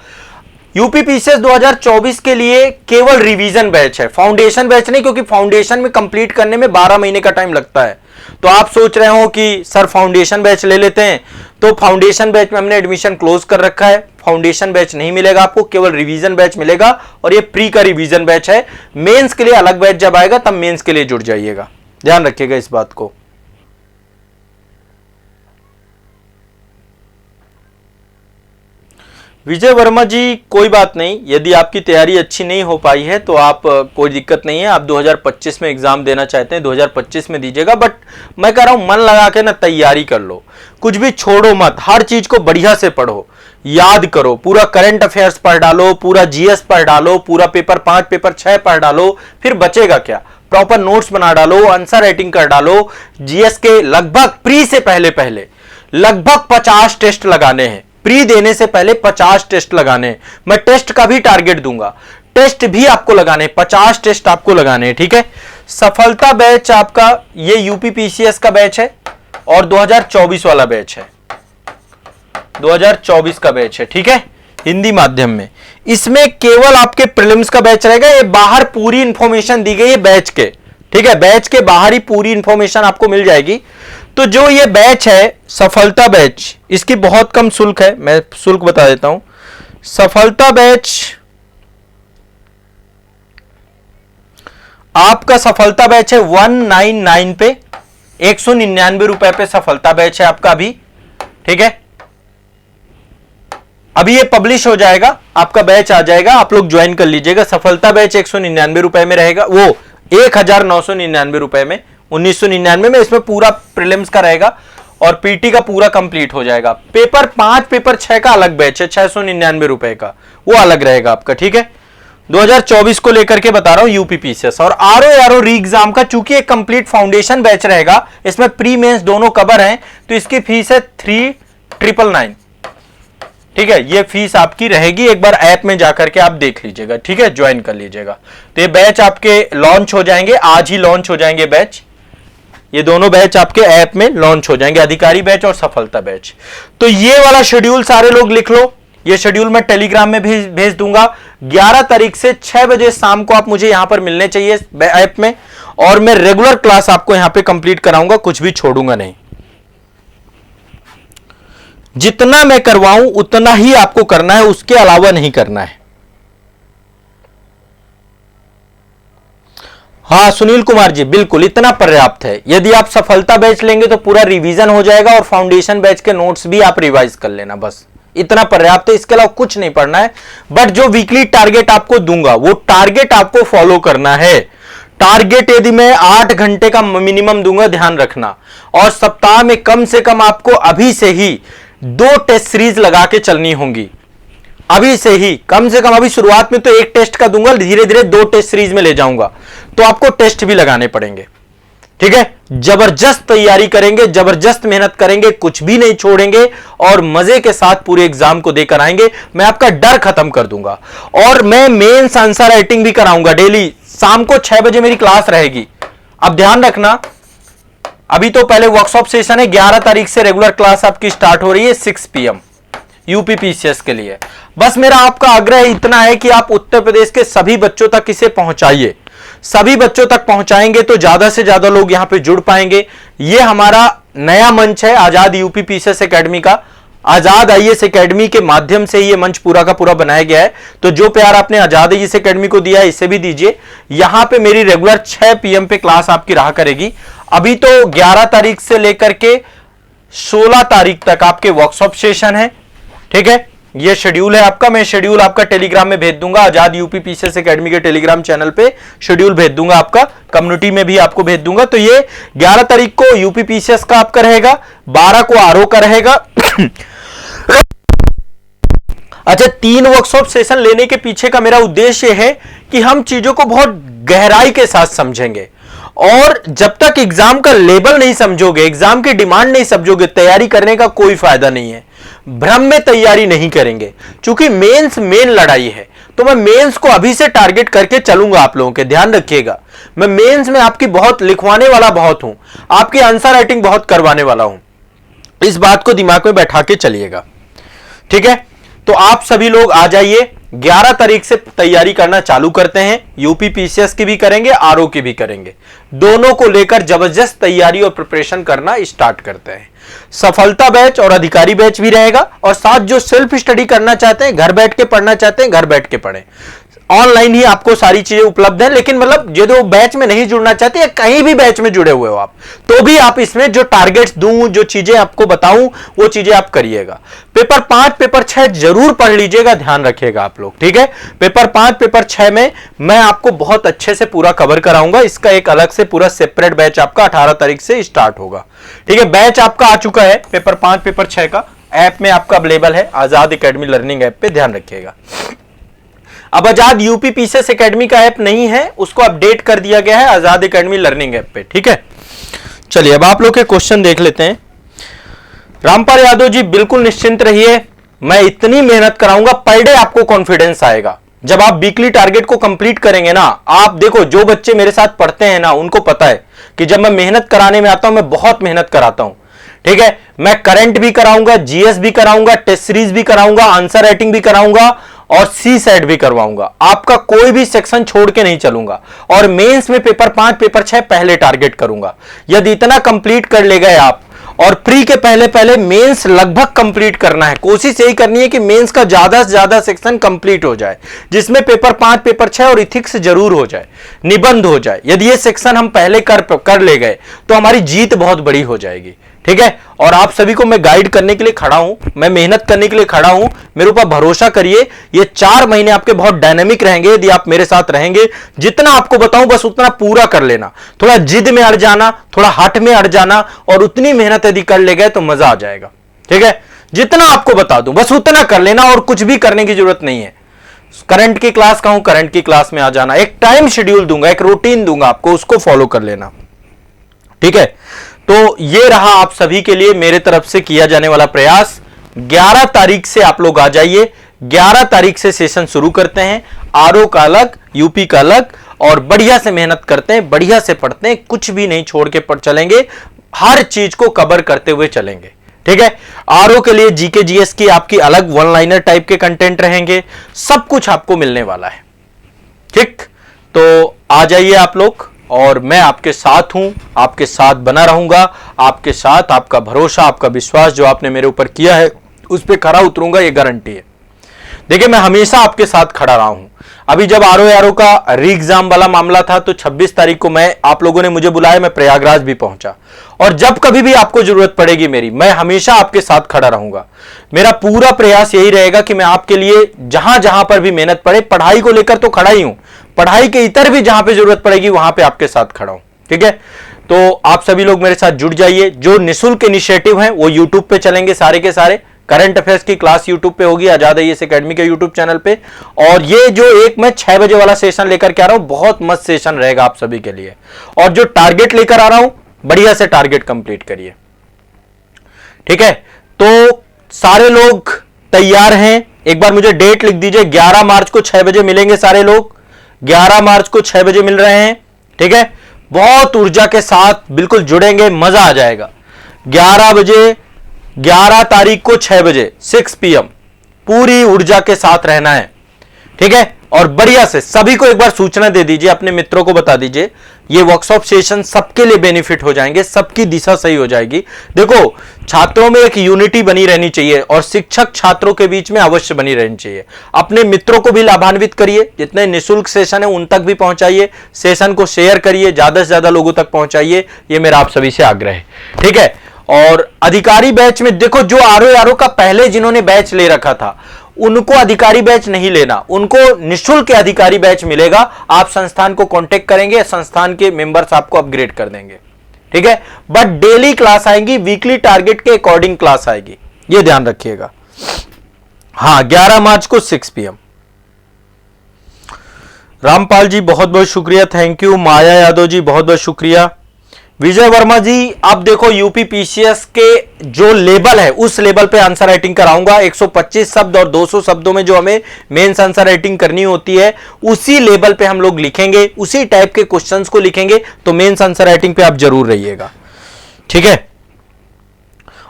यूपी पीसीएस 2024 के लिए केवल रिवीजन बैच है, फाउंडेशन बैच नहीं, क्योंकि फाउंडेशन में कंप्लीट करने में 12 महीने का टाइम लगता है। तो आप सोच रहे हो कि सर फाउंडेशन बैच ले लेते हैं, तो फाउंडेशन बैच में हमने एडमिशन क्लोज कर रखा है, फाउंडेशन बैच नहीं मिलेगा आपको, केवल रिवीजन बैच मिलेगा, और ये प्री का रिवीजन बैच है। मेंस के लिए अलग बैच जब आएगा तब मेंस के लिए जुड़ जाइएगा, ध्यान रखिएगा इस बात को। विजय वर्मा जी कोई बात नहीं, यदि आपकी तैयारी अच्छी नहीं हो पाई है तो आप कोई दिक्कत नहीं है, आप 2025 में एग्जाम देना चाहते हैं 2025 में दीजिएगा, बट मैं कह रहा हूं मन लगा के ना तैयारी कर लो, कुछ भी छोड़ो मत, हर चीज को बढ़िया से पढ़ो, याद करो, पूरा करंट अफेयर्स पढ़ डालो, पूरा जीएस पढ़ डालो, पूरा पेपर 5 पेपर 6 पढ़ डालो, फिर बचेगा क्या? प्रॉपर नोट्स बना डालो, आंसर राइटिंग कर डालो। जीएस के लगभग प्री से पहले लगभग 50 टेस्ट लगाने हैं, प्री देने से पहले 50 टेस्ट लगाने हैं। मैं टेस्ट का भी टारगेट दूंगा, टेस्ट भी आपको लगाने, 50 टेस्ट आपको लगाने हैं, ठीक है। सफलता बैच आपका ये यूपीपीसीएस का बैच है और 2024 वाला बैच है, 2024 का बैच है, ठीक है, हिंदी माध्यम में। इसमें केवल आपके प्रीलिम्स का बैच रहेगा। ये बाहर पूरी इंफॉर्मेशन दी गई है बैच के, ठीक है, बैच के बाहर ही पूरी इंफॉर्मेशन आपको मिल जाएगी। तो जो ये बैच है सफलता बैच, इसकी बहुत कम शुल्क है, मैं शुल्क बता देता हूं। सफलता बैच आपका सफलता बैच है 199 पे, 199 रुपए पे सफलता बैच है आपका अभी, ठीक है। अभी ये पब्लिश हो जाएगा, आपका बैच आ जाएगा, आप लोग ज्वाइन कर लीजिएगा। सफलता बैच 199 रुपए में रहेगा, वो 1999 रुपए में, 1999 में। इसमें पूरा प्रीलिम्स का रहेगा और पीटी का पूरा कंप्लीट हो जाएगा। पेपर 5 पेपर 6 का अलग बैच है, 699 रुपए का, वो अलग रहेगा आपका, ठीक है। 2024 को लेकर के बता रहा हूं यूपीपीसीएस। और आरओ री एग्जाम का चूंकि एक कंप्लीट फाउंडेशन बैच रहेगा, इसमें प्री मेंस दोनों कवर हैं, तो इसकी फीस है 3999, ठीक है। ये फीस आपकी रहेगी, एक बार ऐप में जाकर के आप देख लीजिएगा, ठीक है, ज्वाइन कर लीजिएगा। तो ये बैच आपके लॉन्च हो जाएंगे, आज ही लॉन्च हो जाएंगे बैच, ये दोनों बैच आपके ऐप में लॉन्च हो जाएंगे, अधिकारी बैच और सफलता बैच। तो ये वाला शेड्यूल सारे लोग लिख लो, ये शेड्यूल मैं टेलीग्राम में भेज दूंगा। 11 तारीख से 6 बजे शाम को आप मुझे यहां पर मिलने चाहिए ऐप में, और मैं रेगुलर क्लास आपको यहां पे कंप्लीट कराऊंगा, कुछ भी छोड़ूंगा नहीं। जितना मैं करवाऊं उतना ही आपको करना है, उसके अलावा नहीं करना है। हाँ सुनील कुमार जी, बिल्कुल इतना पर्याप्त है। यदि आप सफलता बैच लेंगे तो पूरा रिवीजन हो जाएगा और फाउंडेशन बैच के नोट्स भी आप रिवाइज कर लेना, बस इतना पर्याप्त है, इसके अलावा कुछ नहीं पढ़ना है। बट जो वीकली टारगेट आपको दूंगा वो टारगेट आपको फॉलो करना है। टारगेट यदि मैं 8 घंटे का मिनिमम दूंगा, ध्यान रखना, और सप्ताह में कम से कम आपको अभी से ही 2 टेस्ट सीरीज लगा के चलनी होंगी, अभी से ही कम से कम। अभी शुरुआत में तो 1 टेस्ट का दूंगा, धीरे धीरे 2 टेस्ट सीरीज में ले जाऊंगा, तो आपको टेस्ट भी लगाने पड़ेंगे, ठीक है। जबरदस्त तैयारी करेंगे, जबरदस्त मेहनत करेंगे, कुछ भी नहीं छोड़ेंगे और मजे के साथ पूरे एग्जाम को देकर आएंगे। मैं आपका डर खत्म कर दूंगा। और मैं मेंस आंसर राइटिंग भी कराऊंगा डेली, शाम को 6 बजे मेरी क्लास रहेगी। अब ध्यान रखना, अभी तो पहले वर्कशॉप सेशन है, 11 तारीख से रेगुलर क्लास आपकी स्टार्ट हो रही है 6 PM यूपीपीसीएस के लिए। बस मेरा आपका आग्रह इतना है कि आप उत्तर प्रदेश के सभी बच्चों तक इसे पहुंचाइए। सभी बच्चों तक पहुंचाएंगे तो ज्यादा से ज्यादा लोग यहां पे जुड़ पाएंगे। ये हमारा नया मंच है आजाद यूपीपीसीएस एकेडमी का, आजाद आईएएस एकेडमी के माध्यम से ये मंच पूरा का पूरा बनाया गया है। तो जो प्यार आपने आजाद आईएएस एकेडमी को दिया है, इसे भी दीजिए। यहां पे मेरी रेगुलर 6 PM पे क्लास आपकी रहा करेगी। अभी तो 11 तारीख से लेकर के 16 तारीख तक आपके वर्कशॉप सेशन है, ठीक है। ये शेड्यूल है आपका, मैं शेड्यूल आपका टेलीग्राम में भेज दूंगा, आजाद यूपीपीसीएस एकेडमी के टेलीग्राम चैनल पे शेड्यूल भेज दूंगा, आपका कम्युनिटी में भी आपको भेज दूंगा। तो ये 11 तारीख को यूपीपीसीएस का आपका रहेगा, 12 को आरओ का रहेगा। अच्छा, 3 वर्कशॉप सेशन लेने के पीछे का मेरा उद्देश्य है कि हम चीजों को बहुत गहराई के साथ समझेंगे, और जब तक एग्जाम का लेवल नहीं समझोगे, एग्जाम की डिमांड नहीं समझोगे, तैयारी करने का कोई फायदा नहीं है। भ्रम में तैयारी नहीं करेंगे, क्योंकि मेंस मेन लड़ाई है। तो मैं मेंस को अभी से टारगेट करके चलूंगा आप लोगों के, ध्यान रखिएगा। मैं मेंस में आपकी बहुत लिखवाने वाला बहुत हूं, आपकी आंसर राइटिंग बहुत करवाने वाला हूं, इस बात को दिमाग में बैठा के चलिएगा, ठीक है। तो आप सभी लोग आ जाइए, 11 तारीख से तैयारी करना चालू करते हैं। यूपीपीसीएस की भी करेंगे, आरओ की भी करेंगे, दोनों को लेकर जबरदस्त तैयारी और प्रिपरेशन करना स्टार्ट करते हैं। सफलता बैच और अधिकारी बैच भी रहेगा, और साथ जो सेल्फ स्टडी करना चाहते हैं, घर बैठ के पढ़ना चाहते हैं, घर बैठ के पढ़ें। ऑनलाइन ही आपको सारी चीजें उपलब्ध हैं, लेकिन मतलब जो बैच में नहीं जुड़ना चाहते या कहीं भी बैच में जुड़े हुए हो आप, तो भी आप इसमें जो टारगेट्स दूं, जो चीजें आपको बताऊं, वो चीजें आप करिएगा। पेपर 5 पेपर 6 जरूर पढ़ लीजिएगा, ध्यान रखिएगा आप लोग, ठीक है। पेपर 5 पेपर 6 में मैं आपको बहुत अच्छे से पूरा कवर कराऊंगा। इसका एक अलग से पूरा सेपरेट बैच आपका 18 तारीख से स्टार्ट होगा, ठीक है। बैच आपका आ चुका है पेपर 5 पेपर 6 का, ऐप में आपका अवेलेबल है, आजाद एकेडमी लर्निंग ऐप पे, ध्यान रखिएगा। अब आजाद यूपीपीसीएस एकेडमी का ऐप नहीं है, उसको अपडेट कर दिया गया है आजाद एकेडमी लर्निंग ऐप पे, ठीक है। चलिए अब आप लोग के क्वेश्चन देख लेते हैं। रामपाल यादव जी, बिल्कुल निश्चिंत रहिए, मैं इतनी मेहनत कराऊंगा, पर डे आपको कॉन्फिडेंस आएगा, जब आप वीकली टारगेट को कंप्लीट करेंगे ना, आप देखो जो बच्चे मेरे साथ पढ़ते हैं ना, उनको पता है कि जब मैं मेहनत कराने में आता हूं, मैं बहुत मेहनत कराता हूं। ठीक है, मैं करंट भी कराऊंगा, जीएस भी कराऊंगा, टेस्ट सीरीज भी कराऊंगा, आंसर राइटिंग भी कराऊंगा और सी सेट भी करवाऊंगा। आपका कोई भी सेक्शन छोड़ के नहीं चलूंगा। और मेंस में पेपर 5 पेपर 6 पहले टारगेट करूंगा। यदि इतना कंप्लीट कर ले गए आप, और प्री के पहले पहले मेंस लगभग कंप्लीट करना है। कोशिश यही करनी है कि मेंस का ज्यादा से ज्यादा सेक्शन कंप्लीट हो जाए, जिसमें पेपर 5 पेपर 6 और इथिक्स जरूर हो जाए, निबंध हो जाए। यदि ये सेक्शन हम पहले कर ले गए तो हमारी जीत बहुत बड़ी हो जाएगी। ठीक है, और आप सभी को मैं गाइड करने के लिए खड़ा हूं, मैं मेहनत करने के लिए खड़ा हूं। मेरे ऊपर भरोसा करिए, ये 4 महीने आपके बहुत डायनेमिक रहेंगे यदि आप मेरे साथ रहेंगे। जितना आपको बताऊं बस उतना पूरा कर लेना, थोड़ा जिद में अड़ जाना, थोड़ा हट में अड़ जाना, और उतनी मेहनत यदि कर ले गए तो मजा आ जाएगा। ठीक है, जितना आपको बता दूं बस उतना कर लेना, और कुछ भी करने की जरूरत नहीं है। करंट की क्लास कहूं, करंट की क्लास में आ जाना, एक टाइम शेड्यूल दूंगा, एक रूटीन दूंगा आपको, उसको फॉलो कर लेना। ठीक है, तो ये रहा आप सभी के लिए मेरे तरफ से किया जाने वाला प्रयास। 11 तारीख से आप लोग आ जाइए, 11 तारीख से सेशन शुरू करते हैं। आरओ का अलग, यूपी का अलग, और बढ़िया से मेहनत करते हैं, बढ़िया से पढ़ते हैं, कुछ भी नहीं छोड़ के पढ़ चलेंगे, हर चीज को कवर करते हुए चलेंगे। ठीक है, आरओ के लिए जीके जीएस की आपकी अलग वन लाइनर टाइप के कंटेंट रहेंगे, सब कुछ आपको मिलने वाला है। ठीक, तो आ जाइए आप लोग, और मैं आपके साथ हूं, आपके साथ बना रहूंगा, आपके साथ आपका भरोसा, आपका विश्वास जो आपने मेरे ऊपर किया है उस पर खरा उतरूंगा, ये गारंटी है। देखिए, मैं हमेशा आपके साथ खड़ा रहा हूं। अभी जब आरओ का री एग्जाम वाला मामला था तो 26 तारीख को आप लोगों ने मुझे बुलाया, मैं प्रयागराज भी पहुंचा। और जब कभी भी आपको जरूरत पड़ेगी मेरी, मैं हमेशा आपके साथ खड़ा रहूंगा। मेरा पूरा प्रयास यही रहेगा कि मैं आपके लिए जहां जहां पर भी मेहनत पड़े, पढ़ाई को लेकर तो खड़ा ही हूं, पढ़ाई के इतर भी जहां पे जरूरत पड़ेगी वहां पे आपके साथ खड़ा हूं। ठीक है, तो आप सभी लोग मेरे साथ जुड़ जाइए। जो निःशुल्क इनिशिएटिव हैं वो यूट्यूब पे चलेंगे सारे के सारे। करंट अफेयर्स की क्लास यूट्यूब पे होगी, आजाद आईएएस एकेडमी के यूट्यूब चैनल पे। और ये जो एक मैं 6 बजे वाला सेशन लेकर के आ रहा हूं, बहुत मस्त सेशन रहेगा आप सभी के लिए। और जो टारगेट लेकर आ रहा हूं, बढ़िया से टारगेट कंप्लीट करिए। ठीक है, तो सारे लोग तैयार हैं? एक बार मुझे डेट लिख दीजिए। 11 मार्च को 6 बजे मिलेंगे सारे लोग, 11 मार्च को 6 बजे मिल रहे हैं। ठीक है, बहुत ऊर्जा के साथ बिल्कुल जुड़ेंगे, मजा आ जाएगा। 11 बजे, 11 तारीख को 6 बजे 6 PM पूरी ऊर्जा के साथ रहना है। ठीक है, और बढ़िया से सभी को एक बार सूचना दे दीजिए, अपने मित्रों को बता दीजिए। ये वर्कशॉप सेशन सबके लिए बेनिफिट हो जाएंगे, सबकी दिशा सही हो जाएगी। देखो, छात्रों में एक यूनिटी बनी रहनी चाहिए, और शिक्षक छात्रों के बीच में अवश्य बनी रहनी चाहिए। अपने मित्रों को भी लाभान्वित करिए, जितने निःशुल्क सेशन है उन तक भी पहुंचाइए, सेशन को शेयर करिए, ज्यादा से ज्यादा लोगों तक पहुंचाइए, ये मेरा आप सभी से आग्रह है। ठीक है, और अधिकारी बैच में देखो, जो आरओ का पहले जिन्होंने बैच ले रखा था उनको अधिकारी बैच नहीं लेना, उनको निःशुल्क अधिकारी बैच मिलेगा। आप संस्थान को कांटेक्ट करेंगे, संस्थान के मेंबर्स आपको अपग्रेड कर देंगे। ठीक है, बट डेली क्लास आएंगी, वीकली टारगेट के अकॉर्डिंग क्लास आएगी, ये ध्यान रखिएगा। हाँ, 11 मार्च को 6 PM। रामपाल जी बहुत बहुत शुक्रिया, थैंक यू। माया यादव जी बहुत बहुत शुक्रिया। विजय वर्मा जी, अब देखो यूपी पीसीएस के जो लेवल है उस लेवल पे आंसर राइटिंग कराऊंगा। 125 शब्द और 200 शब्दों में जो हमें मेंस आंसर राइटिंग करनी होती है उसी लेवल पे हम लोग लिखेंगे, उसी टाइप के क्वेश्चंस को लिखेंगे। तो मेंस आंसर राइटिंग पे आप जरूर रहिएगा। ठीक है,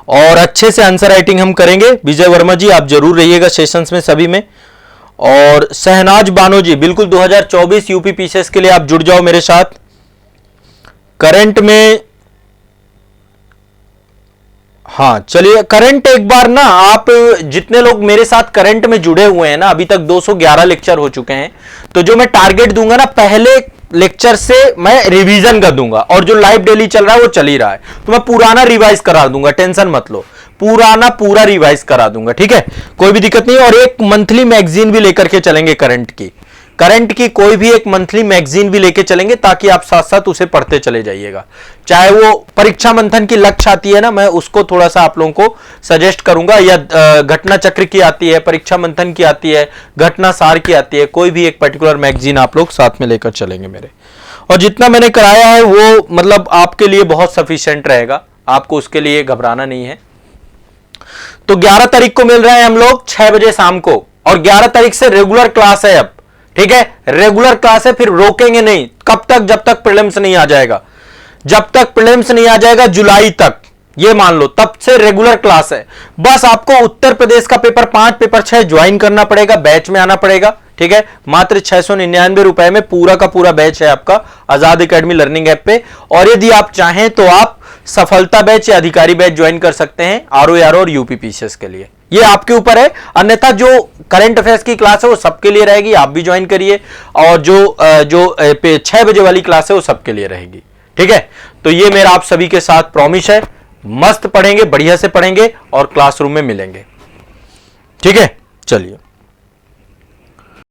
और अच्छे से आंसर राइटिंग हम करेंगे। विजय वर्मा जी आप जरूर रहिएगा सेशंस में सभी में। और सहनाज बानो जी, बिल्कुल 2024 यूपी पीसीएस के लिए आप जुड़ जाओ मेरे साथ। करंट में, हाँ चलिए, करंट एक बार ना, आप जितने लोग मेरे साथ करंट में जुड़े हुए हैं ना, अभी तक 211 लेक्चर हो चुके हैं। तो जो मैं टारगेट दूंगा ना, पहले लेक्चर से मैं रिवीजन कर दूंगा, और जो लाइव डेली चल रहा है वो चल ही रहा है, तो मैं पुराना रिवाइज करा दूंगा, टेंशन मत लो, पुराना पूरा रिवाइज करा दूंगा। ठीक है, कोई भी दिक्कत नहीं। और एक मंथली मैगजीन भी लेकर के चलेंगे करंट की कोई भी एक मंथली मैगजीन भी लेके चलेंगे, ताकि आप साथ साथ उसे पढ़ते चले जाइएगा। चाहे वो परीक्षा मंथन की लक्ष्य आती है ना, मैं उसको थोड़ा सा आप लोगों को सजेस्ट करूंगा, या घटना चक्र की आती है, परीक्षा मंथन की आती है, घटना सार की आती है, कोई भी एक पर्टिकुलर मैगजीन आप लोग साथ में लेकर चलेंगे मेरे। और जितना मैंने कराया है वो मतलब आपके लिए बहुत सफिशिएंट रहेगा, आपको उसके लिए घबराना नहीं है। तो 11 तारीख को मिल रहे हैं हम लोग 6 बजे शाम को, और 11 तारीख से रेगुलर क्लास है। अब ठीक है, रेगुलर क्लास है, फिर रोकेंगे नहीं। कब तक? जब तक प्रीलिम्स नहीं आ जाएगा। जब तक प्रीलिम्स नहीं आ जाएगा जुलाई तक, ये मान लो, तब से रेगुलर क्लास है। बस आपको उत्तर प्रदेश का पेपर 5 पेपर 6 ज्वाइन करना पड़ेगा, बैच में आना पड़ेगा। ठीक है, मात्र 699 रुपए में पूरा का पूरा बैच है आपका आजाद एकेडमी लर्निंग ऐप पे। और यदि आप चाहें तो आप सफलता बैच या अधिकारी बैच ज्वाइन कर सकते हैं ROAR और यूपीपीसीएस के लिए, ये आपके ऊपर है। अन्यथा जो करंट अफेयर्स की क्लास है वो सबके लिए रहेगी, आप भी ज्वाइन करिए। और जो 6 बजे वाली क्लास है वो सबके लिए रहेगी। ठीक है, तो ये मेरा आप सभी के साथ प्रॉमिस है। मस्त पढ़ेंगे, बढ़िया से पढ़ेंगे और क्लासरूम में मिलेंगे। ठीक है, चलिए।